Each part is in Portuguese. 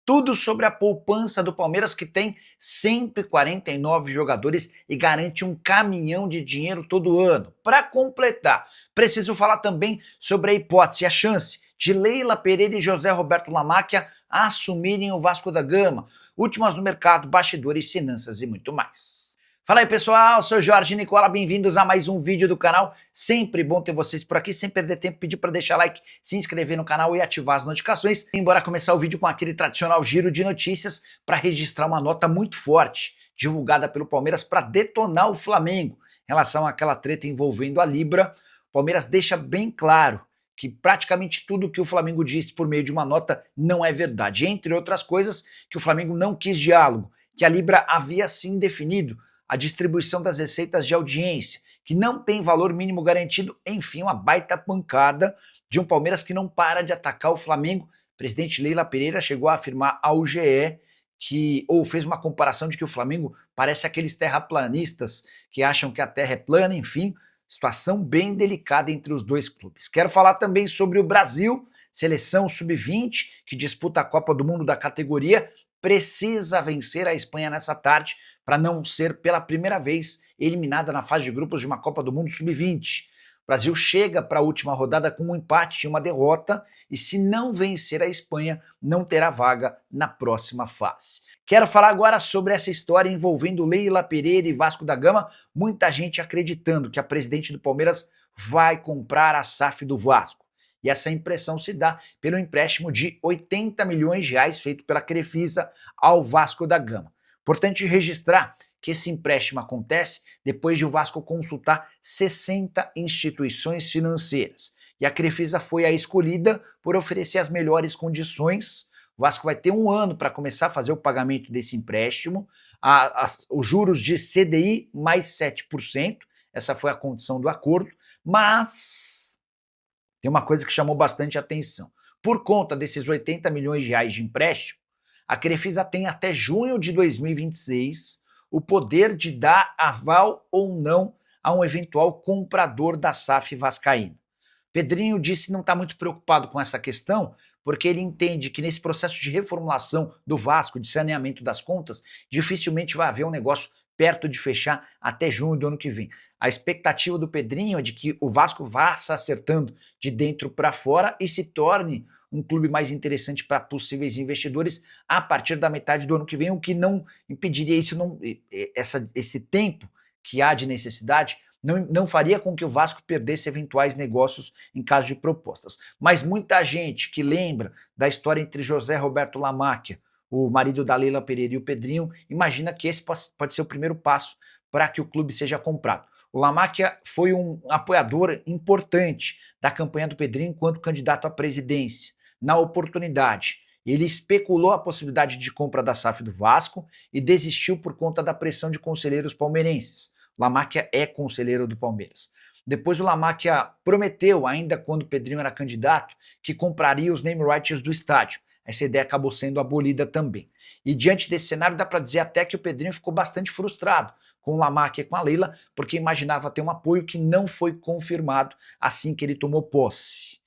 tudo sobre a poupança do Palmeiras, que tem 149 jogadores e garante um caminhão de dinheiro todo ano. Para completar, preciso falar também sobre a hipótese, a chance de Leila Pereira e José Roberto Lamacchia assumirem o Vasco da Gama, últimas no mercado, bastidores, finanças e muito mais. Fala aí pessoal, sou Jorge Nicola, bem-vindos a mais um vídeo do canal. Sempre bom ter vocês por aqui, sem perder tempo, pedir para deixar like, se inscrever no canal e ativar as notificações. Embora começar o vídeo com aquele tradicional giro de notícias para registrar uma nota muito forte, divulgada pelo Palmeiras para detonar o Flamengo. Em relação àquela treta envolvendo a Libra, o Palmeiras deixa bem claro que praticamente tudo que o Flamengo disse por meio de uma nota não é verdade. Entre outras coisas, que o Flamengo não quis diálogo, que a Libra havia sim definido a distribuição das receitas de audiência, que não tem valor mínimo garantido, enfim, uma baita pancada de um Palmeiras que não para de atacar o Flamengo. O presidente Leila Pereira chegou a afirmar ao GE ou fez uma comparação de que o Flamengo parece aqueles terraplanistas que acham que a Terra é plana, enfim, situação bem delicada entre os dois clubes. Quero falar também sobre o Brasil, seleção sub-20, que disputa a Copa do Mundo da categoria, precisa vencer a Espanha nessa tarde, para não ser pela primeira vez eliminada na fase de grupos de uma Copa do Mundo Sub-20. O Brasil chega para a última rodada com um empate e uma derrota, e se não vencer a Espanha, não terá vaga na próxima fase. Quero falar agora sobre essa história envolvendo Leila Pereira e Vasco da Gama, muita gente acreditando que a presidente do Palmeiras vai comprar a SAF do Vasco. E essa impressão se dá pelo empréstimo de 80 milhões de reais feito pela Crefisa ao Vasco da Gama. Importante registrar que esse empréstimo acontece depois de o Vasco consultar 60 instituições financeiras. E a Crefisa foi a escolhida por oferecer as melhores condições. O Vasco vai ter um ano para começar a fazer o pagamento desse empréstimo. Os juros de CDI mais 7%, essa foi a condição do acordo, mas tem uma coisa que chamou bastante atenção. Por conta desses 80 milhões de reais de empréstimo, a Crefisa tem até junho de 2026 o poder de dar aval ou não a um eventual comprador da SAF vascaína. Pedrinho disse não está muito preocupado com essa questão, porque ele entende que nesse processo de reformulação do Vasco, de saneamento das contas, dificilmente vai haver um negócio perto de fechar até junho do ano que vem. A expectativa do Pedrinho é de que o Vasco vá se acertando de dentro para fora e se torne um clube mais interessante para possíveis investidores a partir da metade do ano que vem, o que não impediria isso, esse tempo que há de necessidade não faria com que o Vasco perdesse eventuais negócios em caso de propostas. Mas muita gente que lembra da história entre José Roberto Lamacchia, o marido da Leila Pereira, e o Pedrinho, imagina que esse pode ser o primeiro passo para que o clube seja comprado. O Lamacchia foi um apoiador importante da campanha do Pedrinho enquanto candidato à presidência. Na oportunidade, ele especulou a possibilidade de compra da SAF do Vasco e desistiu por conta da pressão de conselheiros palmeirenses. O Lamacchia é conselheiro do Palmeiras. Depois o Lamacchia prometeu, ainda quando o Pedrinho era candidato, que compraria os name rights do estádio. Essa ideia acabou sendo abolida também. E diante desse cenário dá para dizer até que o Pedrinho ficou bastante frustrado com o Lamacchia e com a Leila, porque imaginava ter um apoio que não foi confirmado assim que ele tomou posse.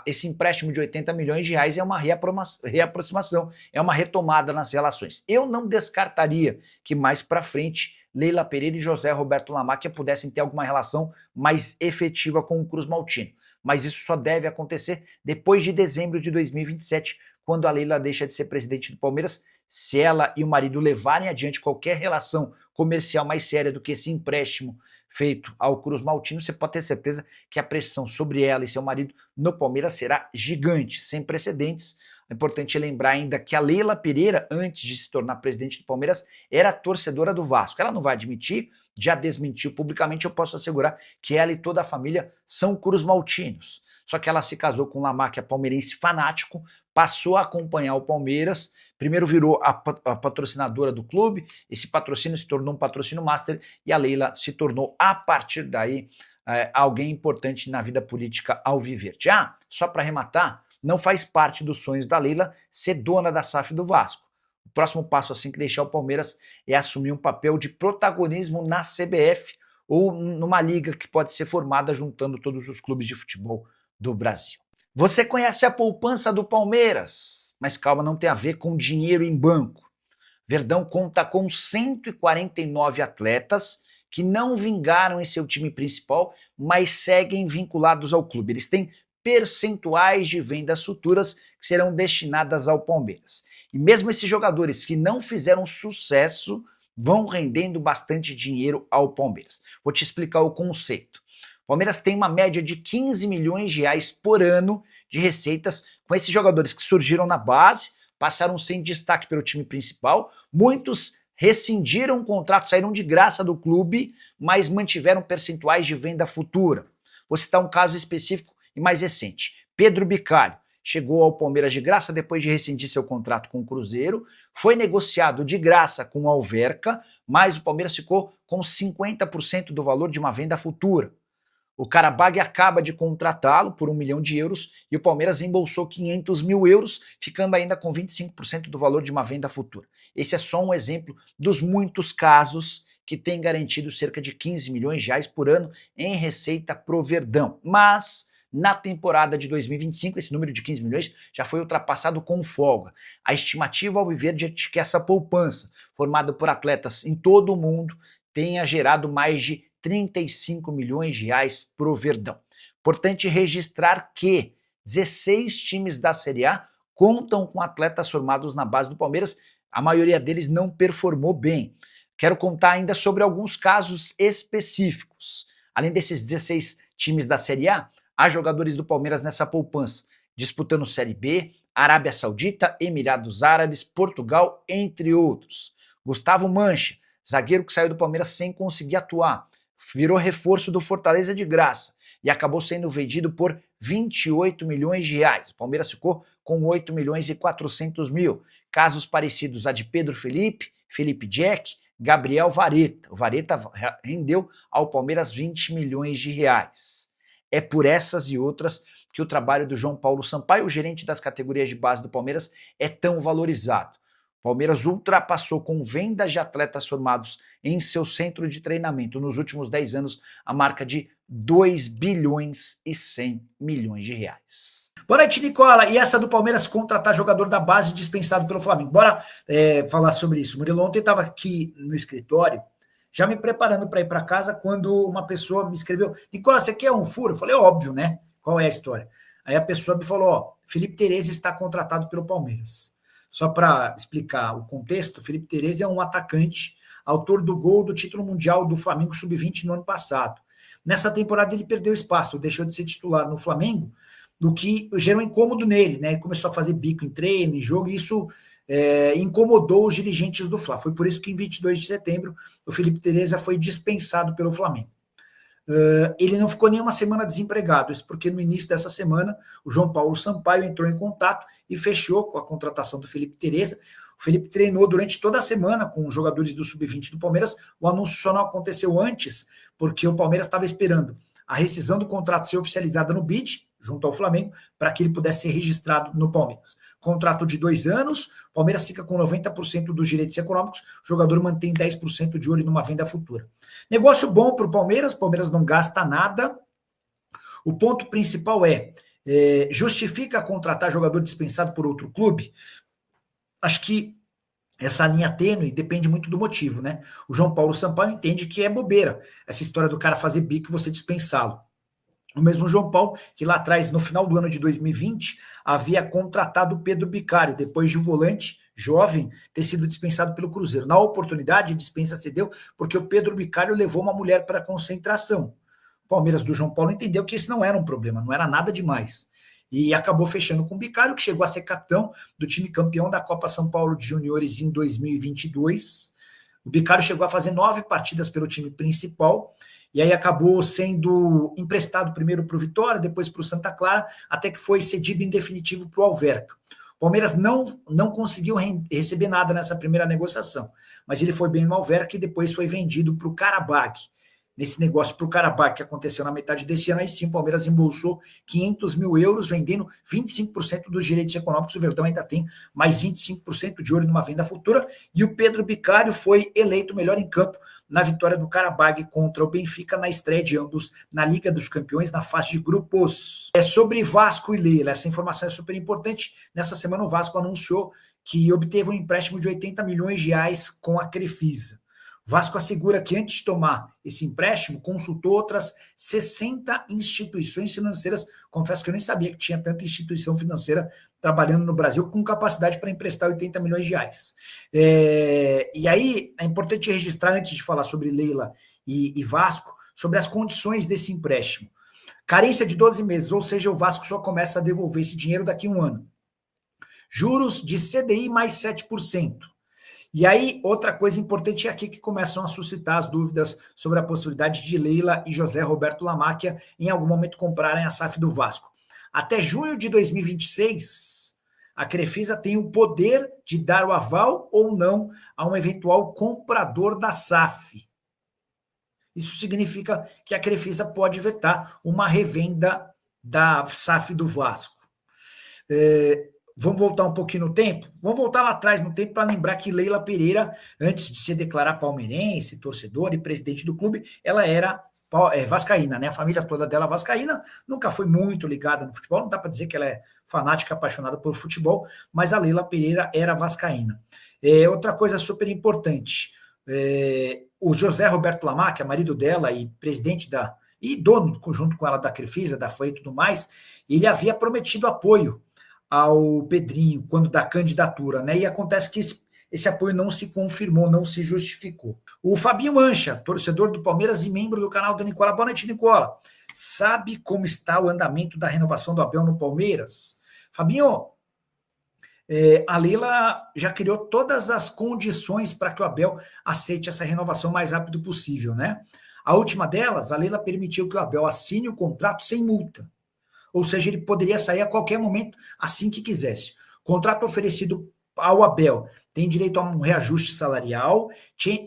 Esse empréstimo de 80 milhões de reais é uma reaproximação, é uma retomada nas relações. Eu não descartaria que mais para frente Leila Pereira e José Roberto Lamacchia pudessem ter alguma relação mais efetiva com o Cruz Maltino, mas isso só deve acontecer depois de dezembro de 2027, quando a Leila deixa de ser presidente do Palmeiras, se ela e o marido levarem adiante qualquer relação comercial mais séria do que esse empréstimo feito ao Cruz Maltino, você pode ter certeza que a pressão sobre ela e seu marido no Palmeiras será gigante, sem precedentes. É importante lembrar ainda que a Leila Pereira, antes de se tornar presidente do Palmeiras, era torcedora do Vasco. Ela não vai admitir, já desmentiu publicamente, eu posso assegurar que ela e toda a família são Cruz Maltinos. Só que ela se casou com um Lamacchia palmeirense fanático, passou a acompanhar o Palmeiras, primeiro virou a patrocinadora do clube, esse patrocínio se tornou um patrocínio master e a Leila se tornou, a partir daí, alguém importante na vida política alviverde. Só para arrematar, não faz parte dos sonhos da Leila ser dona da SAF do Vasco. O próximo passo, assim que deixar o Palmeiras, é assumir um papel de protagonismo na CBF ou numa liga que pode ser formada juntando todos os clubes de futebol do Brasil. Você conhece a poupança do Palmeiras? mas calma, não tem a ver com dinheiro em banco. Verdão conta com 149 atletas que não vingaram em seu time principal, mas seguem vinculados ao clube. Eles têm percentuais de vendas futuras que serão destinadas ao Palmeiras. E mesmo esses jogadores que não fizeram sucesso vão rendendo bastante dinheiro ao Palmeiras. Vou te explicar o conceito. O Palmeiras tem uma média de 15 milhões de reais por ano de receitas com esses jogadores que surgiram na base, passaram sem destaque pelo time principal, muitos rescindiram o contrato, saíram de graça do clube, mas mantiveram percentuais de venda futura. Vou citar um caso específico e mais recente. Pedro Bicalho chegou ao Palmeiras de graça depois de rescindir seu contrato com o Cruzeiro, foi negociado de graça com o Alverca, mas o Palmeiras ficou com 50% do valor de uma venda futura. O Karabag acaba de contratá-lo por 1 milhão de euros e o Palmeiras embolsou 500 mil euros, ficando ainda com 25% do valor de uma venda futura. Esse é só um exemplo dos muitos casos que têm garantido cerca de 15 milhões de reais por ano em receita pro Verdão. Mas na temporada de 2025, esse número de 15 milhões já foi ultrapassado com folga. A estimativa alviverde é de que essa poupança, formada por atletas em todo o mundo, tenha gerado mais de 35 milhões de reais pro Verdão. Importante registrar que 16 times da Série A contam com atletas formados na base do Palmeiras, a maioria deles não performou bem. Quero contar ainda sobre alguns casos específicos. Além desses 16 times da Série A, há jogadores do Palmeiras nessa poupança, disputando Série B, Arábia Saudita, Emirados Árabes, Portugal, entre outros. Gustavo Mancha, zagueiro que saiu do Palmeiras sem conseguir atuar, virou reforço do Fortaleza de graça e acabou sendo vendido por 28 milhões de reais. O Palmeiras ficou com 8 milhões e 400 mil. Casos parecidos a de Pedro Felipe, Felipe Jack, Gabriel Vareta. O Vareta rendeu ao Palmeiras 20 milhões de reais. É por essas e outras que o trabalho do João Paulo Sampaio, o gerente das categorias de base do Palmeiras, é tão valorizado. O Palmeiras ultrapassou com vendas de atletas formados em seu centro de treinamento nos últimos 10 anos a marca de 2 bilhões e 100 milhões de reais. Boa noite, Nicola. E essa do Palmeiras contratar jogador da base dispensado pelo Flamengo. Bora falar sobre isso. Murilo, ontem estava aqui no escritório, já me preparando para ir para casa, quando uma pessoa me escreveu: Nicola, você quer um furo? Eu falei: óbvio, né? Qual é a história? Aí a pessoa me falou: ó, Felipe Tereza está contratado pelo Palmeiras. Só para explicar o contexto, Felipe Tereza é um atacante, autor do gol do título mundial do Flamengo Sub-20 no ano passado. Nessa temporada ele perdeu espaço, deixou de ser titular no Flamengo, do que gerou incômodo nele, né? Ele começou a fazer bico em treino, em jogo, e isso incomodou os dirigentes do Fla. Foi por isso que em 22 de setembro o Felipe Tereza foi dispensado pelo Flamengo. Ele não ficou nem uma semana desempregado, isso porque no início dessa semana o João Paulo Sampaio entrou em contato e fechou com a contratação do Felipe Tereza. O Felipe treinou durante toda a semana com os jogadores do Sub-20 do Palmeiras. O anúncio só não aconteceu antes, porque o Palmeiras estava esperando a rescisão do contrato ser oficializada no BID, junto ao Flamengo, para que ele pudesse ser registrado no Palmeiras. Contrato de 2 anos, o Palmeiras fica com 90% dos direitos econômicos, o jogador mantém 10% de olho numa venda futura. Negócio bom para o Palmeiras não gasta nada. O ponto principal justifica contratar jogador dispensado por outro clube? Acho que essa linha tênue depende muito do motivo, né? O João Paulo Sampaio entende que é bobeira essa história do cara fazer bico e você dispensá-lo. O mesmo João Paulo, que lá atrás, no final do ano de 2020, havia contratado o Pedro Bicalho, depois de um volante jovem ter sido dispensado pelo Cruzeiro. Na oportunidade, a dispensa cedeu porque o Pedro Bicalho levou uma mulher para a concentração. O Palmeiras do João Paulo entendeu que esse não era um problema, não era nada demais. E acabou fechando com o Bicalho, que chegou a ser capitão do time campeão da Copa São Paulo de Juniores em 2022. O Bicalho chegou a fazer 9 partidas pelo time principal, e aí acabou sendo emprestado primeiro para o Vitória, depois para o Santa Clara, até que foi cedido em definitivo para o Alverca. O Palmeiras não conseguiu receber nada nessa primeira negociação, mas ele foi bem no Alverca e depois foi vendido para o Karabag. Nesse negócio para o Karabag que aconteceu na metade desse ano, aí sim o Palmeiras embolsou 500 mil euros, vendendo 25% dos direitos econômicos. O Verdão ainda tem mais 25% de olho numa venda futura, e o Pedro Bicalho foi eleito melhor em campo na vitória do Karabag contra o Benfica na estreia de ambos na Liga dos Campeões na fase de grupos. É sobre Vasco e Leila, essa informação é super importante. Nessa semana o Vasco anunciou que obteve um empréstimo de 80 milhões de reais com a Crefisa. O Vasco assegura que antes de tomar esse empréstimo, consultou outras 60 instituições financeiras. Confesso que eu nem sabia que tinha tanta instituição financeira trabalhando no Brasil com capacidade para emprestar 80 milhões de reais. E aí é importante registrar, antes de falar sobre Leila e Vasco, sobre as condições desse empréstimo. Carência de 12 meses, ou seja, o Vasco só começa a devolver esse dinheiro daqui a um ano. Juros de CDI mais 7%. E aí, outra coisa importante é aqui que começam a suscitar as dúvidas sobre a possibilidade de Leila e José Roberto Lamáquia em algum momento comprarem a SAF do Vasco. Até junho de 2026, a Crefisa tem o poder de dar o aval ou não a um eventual comprador da SAF. Isso significa que a Crefisa pode vetar uma revenda da SAF do Vasco. Vamos voltar um pouquinho no tempo? Vamos voltar lá atrás no tempo para lembrar que Leila Pereira, antes de se declarar palmeirense, torcedora e presidente do clube, ela era vascaína, né? A família toda dela vascaína, nunca foi muito ligada no futebol, não dá para dizer que ela é fanática, apaixonada por futebol, mas a Leila Pereira era vascaína. Outra coisa super importante, o José Roberto Lamáquia, marido dela e presidente e dono, junto com ela, da Crefisa, da FAI e tudo mais, ele havia prometido apoio ao Pedrinho, quando da candidatura, né? E acontece que esse apoio não se confirmou, não se justificou. O Fabinho Mancha, torcedor do Palmeiras e membro do canal do Nicola. Boa noite, Nicola. Sabe como está o andamento da renovação do Abel no Palmeiras? Fabinho, a Leila já criou todas as condições para que o Abel aceite essa renovação o mais rápido possível, né? A última delas, a Leila permitiu que o Abel assine o contrato sem multa. Ou seja, ele poderia sair a qualquer momento, assim que quisesse. O contrato oferecido ao Abel tem direito a um reajuste salarial,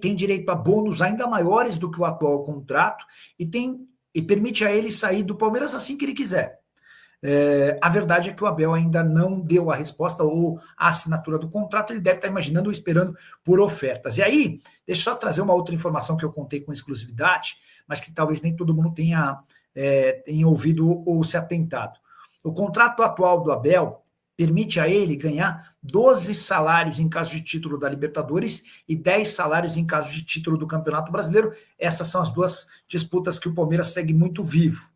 tem direito a bônus ainda maiores do que o atual contrato e permite a ele sair do Palmeiras assim que ele quiser. A verdade é que o Abel ainda não deu a resposta ou a assinatura do contrato, ele deve estar imaginando ou esperando por ofertas. E aí, deixa eu só trazer uma outra informação que eu contei com exclusividade, mas que talvez nem todo mundo tenha ouvido ou se atentado. O contrato atual do Abel permite a ele ganhar 12 salários em caso de título da Libertadores e 10 salários em caso de título do Campeonato Brasileiro. Essas são as duas disputas que o Palmeiras segue muito vivo.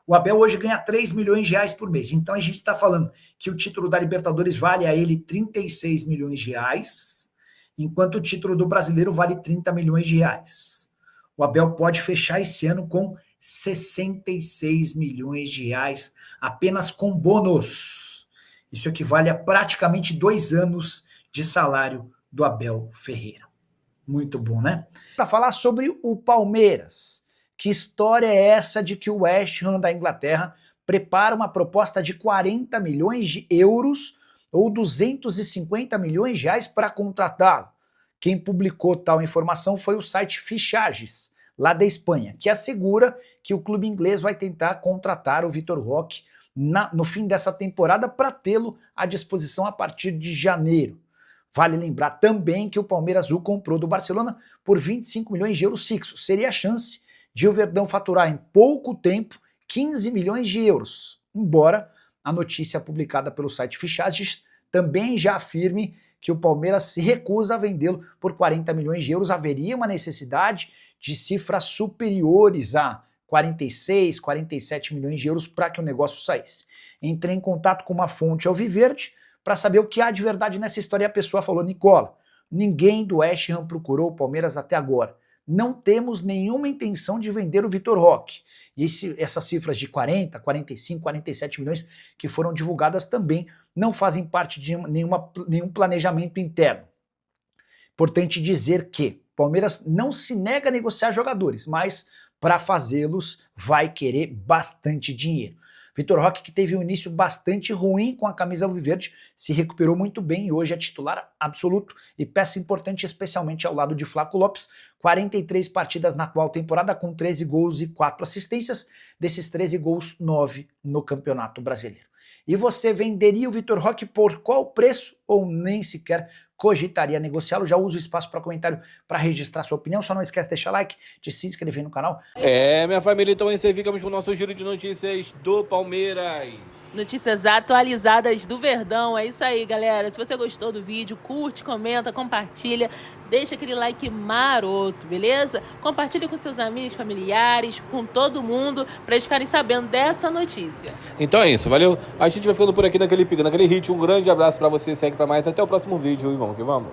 O Abel hoje ganha 3 milhões de reais por mês. Então a gente está falando que o título da Libertadores vale a ele 36 milhões de reais, enquanto o título do Brasileiro vale 30 milhões de reais. O Abel pode fechar esse ano com 66 milhões de reais apenas com bônus. Isso equivale a praticamente 2 anos de salário do Abel Ferreira. Muito bom, né? Para falar sobre o Palmeiras, que história é essa de que o West Ham da Inglaterra prepara uma proposta de 40 milhões de euros ou 250 milhões de reais para contratá-lo? Quem publicou tal informação foi o site Fichages, lá da Espanha, que assegura que o clube inglês vai tentar contratar o Vitor Roque no fim dessa temporada para tê-lo à disposição a partir de janeiro. Vale lembrar também que o Palmeiras o comprou do Barcelona por 25 milhões de euros fixos. Seria a chance de o Verdão faturar em pouco tempo 15 milhões de euros, embora a notícia publicada pelo site Fichages também já afirme que o Palmeiras se recusa a vendê-lo por 40 milhões de euros. Haveria uma necessidade de cifras superiores a 46, 47 milhões de euros para que o negócio saísse. Entrei em contato com uma fonte alviverde para saber o que há de verdade nessa história e a pessoa falou: Nicola, ninguém do West Ham procurou o Palmeiras até agora. Não temos nenhuma intenção de vender o Vitor Roque. E essas cifras de 40, 45, 47 milhões que foram divulgadas também não fazem parte de nenhum planejamento interno. Importante dizer que o Palmeiras não se nega a negociar jogadores, mas para fazê-los vai querer bastante dinheiro. Vitor Roque, que teve um início bastante ruim com a camisa alviverde, se recuperou muito bem e hoje é titular absoluto e peça importante, especialmente ao lado de Flaco Lopes. 43 partidas na atual temporada com 13 gols e 4 assistências. Desses 13 gols, 9 no Campeonato Brasileiro. E você venderia o Vitor Roque por qual preço ou nem sequer cogitaria negociá-lo. Já usa o espaço para comentário para registrar sua opinião. Só não esquece de deixar like, de se inscrever no canal. Minha família, então esse aí ficamos com o nosso giro de notícias do Palmeiras. Notícias atualizadas do Verdão, é isso aí, galera. Se você gostou do vídeo, curte, comenta, compartilha, deixa aquele like maroto, beleza? Compartilha com seus amigos, familiares, com todo mundo, para eles ficarem sabendo dessa notícia. Então é isso, valeu? A gente vai ficando por aqui naquele pico, naquele hit. Um grande abraço pra você, segue pra mais. Até o próximo vídeo e vamos que vamos.